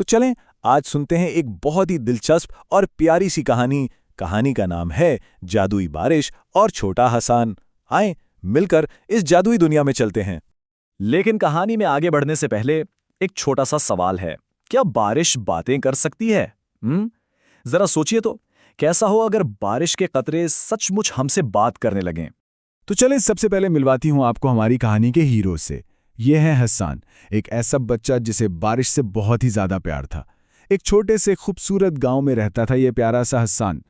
तो चलें आज सुनते हैं एक बहुत ही दिलचस्प और प्यारी सी कहानी। कहानी का नाम है जादुई बारिश और छोटा हसन। आएं मिलकर इस जादुई दुनिया में चलते हैं। लेकिन कहानी में आगे बढ़ने से पहले एक छोटा सा सवाल है, क्या बारिश बातें कर सकती है? जरा सोचिए तो, कैसा हो अगर बारिश के कतरे सचमुच हमसे बात करने लगें? तो चलें सबसे पहले मिलवाती हूं आपको हमारी कहानी के हीरो से। ये है हसन, एक ऐसा बच्चा जिसे बारिश से बहुत ही ज्यादा प्यार था। एक छोटे से खूबसूरत गांव में रहता था ये प्यारा सा हसन।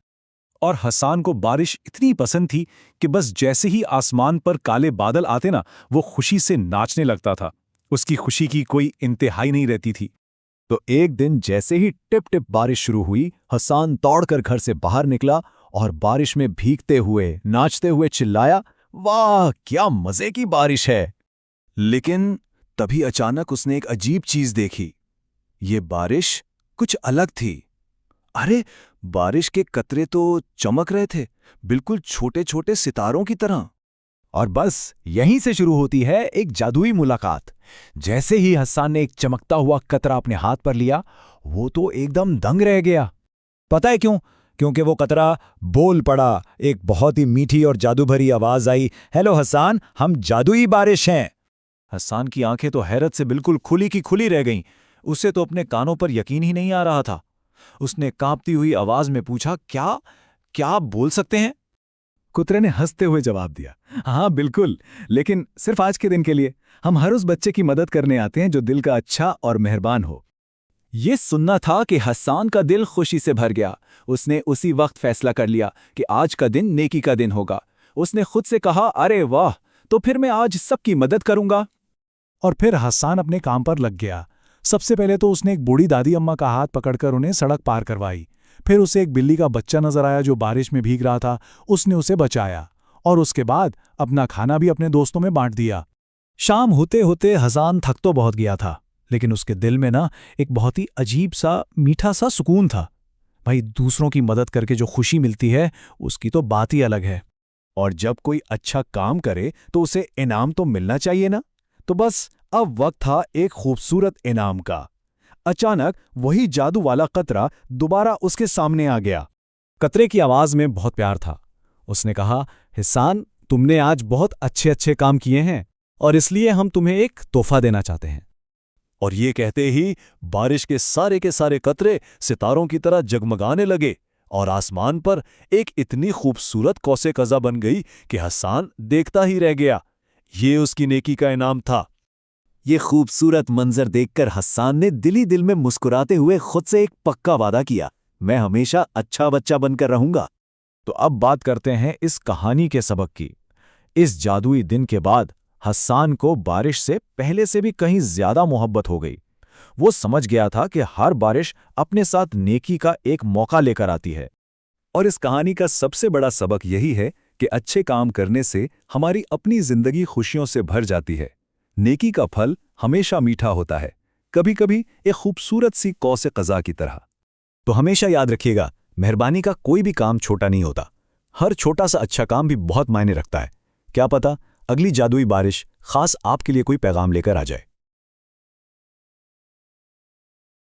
और हसन को बारिश इतनी पसंद थी कि बस जैसे ही आसमान पर काले बादल आते ना, वो खुशी से नाचने लगता था। उसकी खुशी की कोई इंतहाई नहीं रहती थी। तो एक दिन जैसे ही टिप टिप बारिश शुरू हुई, हसन दौड़कर घर से बाहर निकला और बारिश में भीगते हुए नाचते हुए चिल्लाया, वाह क्या मजे की बारिश है। लेकिन तभी अचानक उसने एक अजीब चीज देखी। ये बारिश कुछ अलग थी। अरे बारिश के कतरे तो चमक रहे थे, बिल्कुल छोटे छोटे सितारों की तरह। और बस यहीं से शुरू होती है एक जादुई मुलाकात। जैसे ही हसन ने एक चमकता हुआ कतरा अपने हाथ पर लिया, वो तो एकदम दंग रह गया। पता है क्यों? क्योंकि वो कतरा बोल पड़ा। एक बहुत ही मीठी और जादू भरी आवाज आई, हेलो हसन, हम जादुई बारिश हैं। हसन की आंखें तो हैरत से बिल्कुल खुली की खुली रह गईं। उसे तो अपने कानों पर यकीन ही नहीं आ रहा था। उसने कांपती हुई आवाज में पूछा, क्या आप बोल सकते हैं? कुतरे ने हंसते हुए जवाब दिया, हाँ बिल्कुल, लेकिन सिर्फ आज के दिन के लिए। हम हर उस बच्चे की मदद करने आते हैं जो दिल का अच्छा और मेहरबान हो। ये सुनना था कि हसन का दिल खुशी से भर गया। उसने उसी वक्त फैसला कर लिया कि आज का दिन नेकी का दिन होगा। उसने खुद से कहा, अरे वाह, तो फिर मैं आज सबकी मदद करूंगा। और फिर हसन अपने काम पर लग गया। सबसे पहले तो उसने एक बूढ़ी दादी अम्मा का हाथ पकड़कर उन्हें सड़क पार करवाई। फिर उसे एक बिल्ली का बच्चा नजर आया जो बारिश में भीग रहा था। उसने उसे बचाया और उसके बाद अपना खाना भी अपने दोस्तों में बांट दिया। शाम होते होते हसन थक तो बहुत गया था, लेकिन उसके दिल में ना एक बहुत ही अजीब सा मीठा सा सुकून था। भाई, दूसरों की मदद करके जो खुशी मिलती है उसकी तो बात ही अलग है। और जब कोई अच्छा काम करे तो उसे इनाम तो मिलना चाहिए ना। तो बस अब वक्त था एक खूबसूरत इनाम का। अचानक वही जादू वाला कतरा दोबारा उसके सामने आ गया। कतरे की आवाज में बहुत प्यार था। उसने कहा, हसन, तुमने आज बहुत अच्छे अच्छे काम किए हैं और इसलिए हम तुम्हें एक तोहफा देना चाहते हैं। और ये कहते ही बारिश के सारे कतरे सितारों की तरह जगमगाने लगे और आसमान पर एक इतनी खूबसूरत कौसे कज़ा बन गई कि हसन देखता ही रह गया। ये उसकी नेकी का इनाम था। ये खूबसूरत मंजर देखकर हसन ने दिल में मुस्कुराते हुए खुद से एक पक्का वादा किया, मैं हमेशा अच्छा बच्चा बनकर रहूंगा। तो अब बात करते हैं इस कहानी के सबक की। इस जादुई दिन के बाद हसन को बारिश से पहले से भी कहीं ज्यादा मोहब्बत हो गई। वो समझ गया था कि हर बारिश अपने साथ नेकी का एक मौका लेकर आती है। और इस कहानी का सबसे बड़ा सबक यही है कि अच्छे काम करने से हमारी अपनी जिंदगी खुशियों से भर जाती है। नेकी का फल हमेशा मीठा होता है, कभी कभी एक खूबसूरत सी कौसे कज़ा की तरह। तो हमेशा याद रखिएगा, मेहरबानी का कोई भी काम छोटा नहीं होता। हर छोटा सा अच्छा काम भी बहुत मायने रखता है। क्या पता अगली जादुई बारिश खास आपके लिए कोई पैगाम लेकर आ जाए।